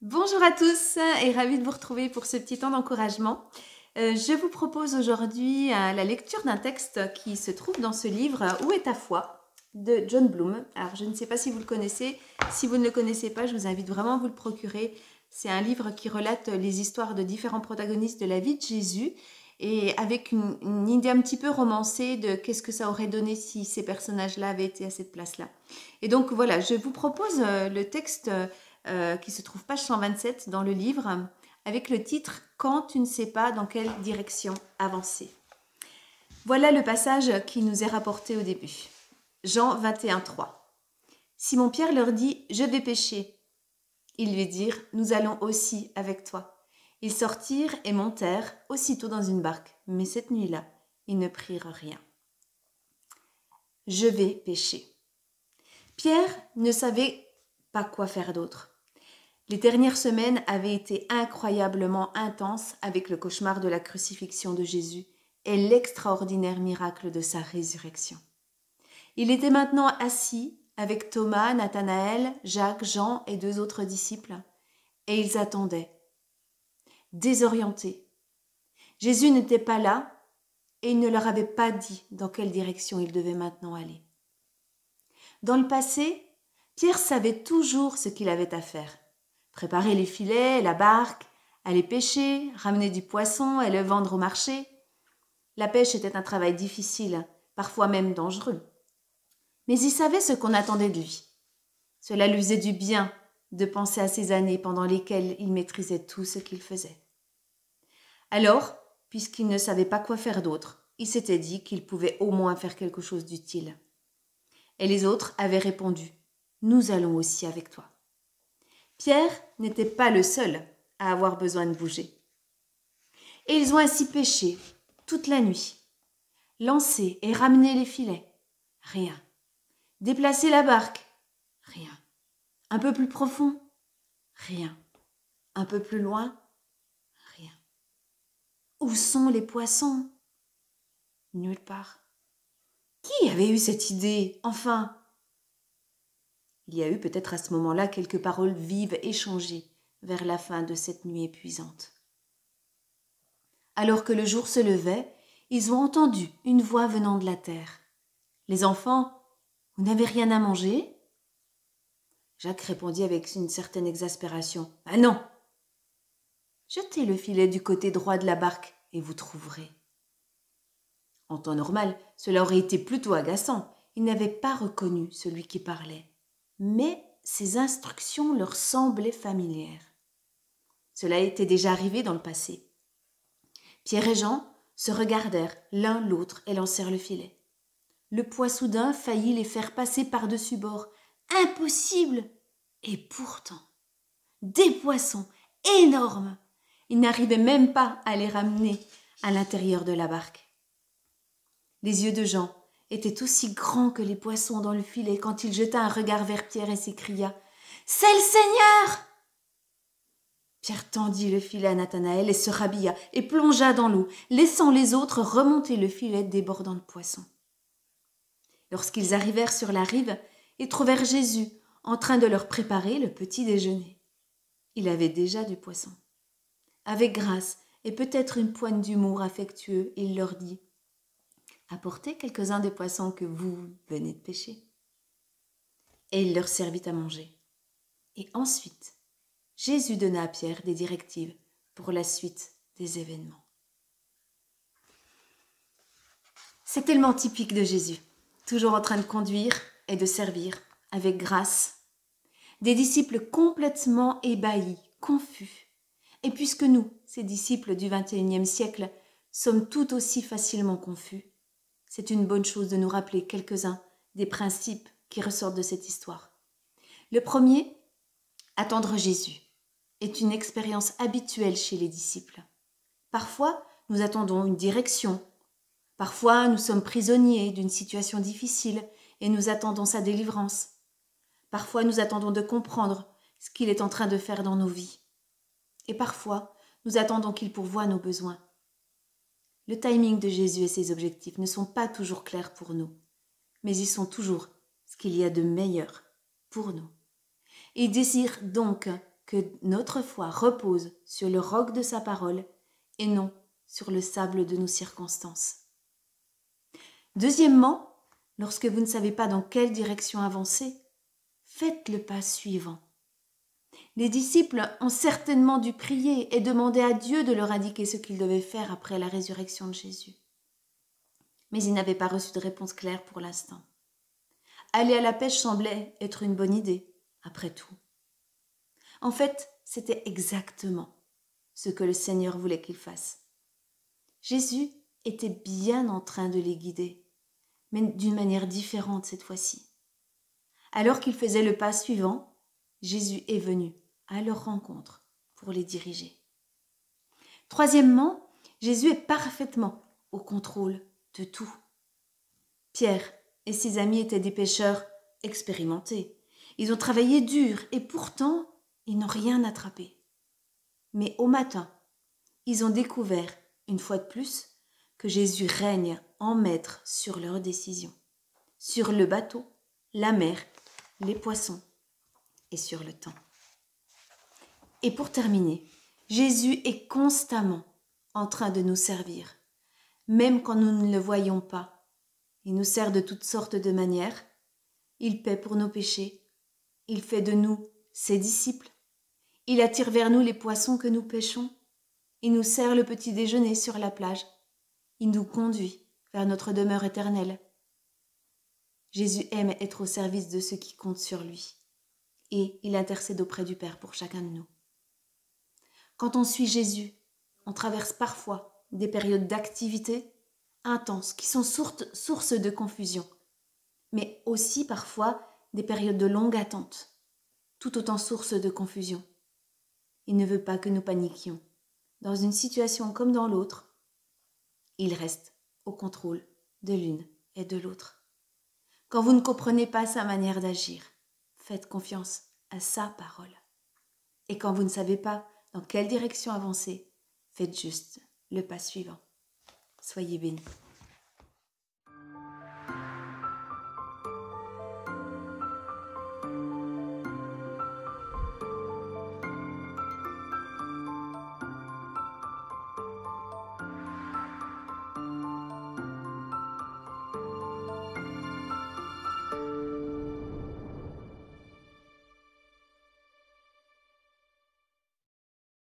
Bonjour à tous et ravie de vous retrouver pour ce petit temps d'encouragement. Je vous propose aujourd'hui la lecture d'un texte qui se trouve dans ce livre Où est ta foi de John Bloom. Alors je ne sais pas si vous le connaissez, si vous ne le connaissez pas, je vous invite vraiment à vous le procurer. C'est un livre qui relate les histoires de différents protagonistes de la vie de Jésus et avec une idée un petit peu romancée de qu'est-ce que ça aurait donné si ces personnages-là avaient été à cette place-là. Et donc voilà, je vous propose le texte qui se trouve page 127 dans le livre, avec le titre « Quand tu ne sais pas dans quelle direction avancer ». Voilà le passage qui nous est rapporté au début. Jean 21, 3. Simon-Pierre leur dit « Je vais pêcher ». Ils lui dirent « Nous allons aussi avec toi ». Ils sortirent et montèrent aussitôt dans une barque, mais cette nuit-là, ils ne prirent rien. Je vais pêcher. Pierre ne savait pas quoi faire d'autre. Les dernières semaines avaient été incroyablement intenses avec le cauchemar de la crucifixion de Jésus et l'extraordinaire miracle de sa résurrection. Il était maintenant assis avec Thomas, Nathanaël, Jacques, Jean et 2 autres disciples, et ils attendaient, désorientés. Jésus n'était pas là et il ne leur avait pas dit dans quelle direction ils devaient maintenant aller. Dans le passé, Pierre savait toujours ce qu'il avait à faire. Préparer les filets, la barque, aller pêcher, ramener du poisson et le vendre au marché. La pêche était un travail difficile, parfois même dangereux. Mais il savait ce qu'on attendait de lui. Cela lui faisait du bien de penser à ces années pendant lesquelles il maîtrisait tout ce qu'il faisait. Alors, puisqu'il ne savait pas quoi faire d'autre, il s'était dit qu'il pouvait au moins faire quelque chose d'utile. Et les autres avaient répondu « Nous allons aussi avec toi ». Pierre n'était pas le seul à avoir besoin de bouger. Et ils ont ainsi pêché toute la nuit, lancé et ramené les filets. Rien. Déplacé la barque. Rien. Un peu plus profond. Rien. Un peu plus loin. Rien. Où sont les poissons? Nulle part. Qui avait eu cette idée, enfin? Il y a eu peut-être à ce moment-là quelques paroles vives échangées vers la fin de cette nuit épuisante. Alors que le jour se levait, ils ont entendu une voix venant de la terre. « Les enfants, vous n'avez rien à manger ?» Jacques répondit avec une certaine exaspération. « Ah non ! Jetez le filet du côté droit de la barque et vous trouverez. » En temps normal, cela aurait été plutôt agaçant. Ils n'avaient pas reconnu celui qui parlait. Mais ses instructions leur semblaient familières. Cela était déjà arrivé dans le passé. Pierre et Jean se regardèrent l'un l'autre et lancèrent le filet. Le poids soudain faillit les faire passer par-dessus bord. Impossible! Et pourtant, des poissons énormes! Ils n'arrivaient même pas à les ramener à l'intérieur de la barque. Les yeux de Jean étaient aussi grands que les poissons dans le filet quand il jeta un regard vers Pierre et s'écria « C'est le Seigneur !» Pierre tendit le filet à Nathanaël et se rhabilla et plongea dans l'eau, laissant les autres remonter le filet débordant de poissons. Lorsqu'ils arrivèrent sur la rive, ils trouvèrent Jésus en train de leur préparer le petit déjeuner. Il avait déjà du poisson. Avec grâce et peut-être une poigne d'humour affectueux, il leur dit « Apportez quelques-uns des poissons que vous venez de pêcher. » Et il leur servit à manger. Et ensuite, Jésus donna à Pierre des directives pour la suite des événements. C'est tellement typique de Jésus, toujours en train de conduire et de servir avec grâce. Des disciples complètement ébahis, confus. Et puisque nous, ces disciples du XXIe siècle, sommes tout aussi facilement confus, c'est une bonne chose de nous rappeler quelques-uns des principes qui ressortent de cette histoire. Le premier, attendre Jésus, est une expérience habituelle chez les disciples. Parfois, nous attendons une direction. Parfois, nous sommes prisonniers d'une situation difficile et nous attendons sa délivrance. Parfois, nous attendons de comprendre ce qu'il est en train de faire dans nos vies. Et parfois, nous attendons qu'il pourvoie nos besoins. Le timing de Jésus et ses objectifs ne sont pas toujours clairs pour nous, mais ils sont toujours ce qu'il y a de meilleur pour nous. Et il désire donc que notre foi repose sur le roc de sa parole et non sur le sable de nos circonstances. Deuxièmement, lorsque vous ne savez pas dans quelle direction avancer, faites le pas suivant. Les disciples ont certainement dû prier et demander à Dieu de leur indiquer ce qu'ils devaient faire après la résurrection de Jésus. Mais ils n'avaient pas reçu de réponse claire pour l'instant. Aller à la pêche semblait être une bonne idée, après tout. En fait, c'était exactement ce que le Seigneur voulait qu'ils fassent. Jésus était bien en train de les guider, mais d'une manière différente cette fois-ci. Alors qu'ils faisaient le pas suivant, Jésus est venu à leur rencontre pour les diriger. Troisièmement, Jésus est parfaitement au contrôle de tout. Pierre et ses amis étaient des pêcheurs expérimentés. Ils ont travaillé dur et pourtant, ils n'ont rien attrapé. Mais au matin, ils ont découvert, une fois de plus, que Jésus règne en maître sur leurs décisions, sur le bateau, la mer, les poissons et sur le temps. Et pour terminer, Jésus est constamment en train de nous servir, même quand nous ne le voyons pas. Il nous sert de toutes sortes de manières. Il paie pour nos péchés. Il fait de nous ses disciples. Il attire vers nous les poissons que nous pêchons. Il nous sert le petit déjeuner sur la plage. Il nous conduit vers notre demeure éternelle. Jésus aime être au service de ceux qui comptent sur lui. Et il intercède auprès du Père pour chacun de nous. Quand on suit Jésus, on traverse parfois des périodes d'activité intenses qui sont source de confusion, mais aussi parfois des périodes de longue attente, tout autant source de confusion. Il ne veut pas que nous paniquions. Dans une situation comme dans l'autre, il reste au contrôle de l'une et de l'autre. Quand vous ne comprenez pas sa manière d'agir, faites confiance à sa parole. Et quand vous ne savez pas dans quelle direction avancer, faites juste le pas suivant. Soyez bénis.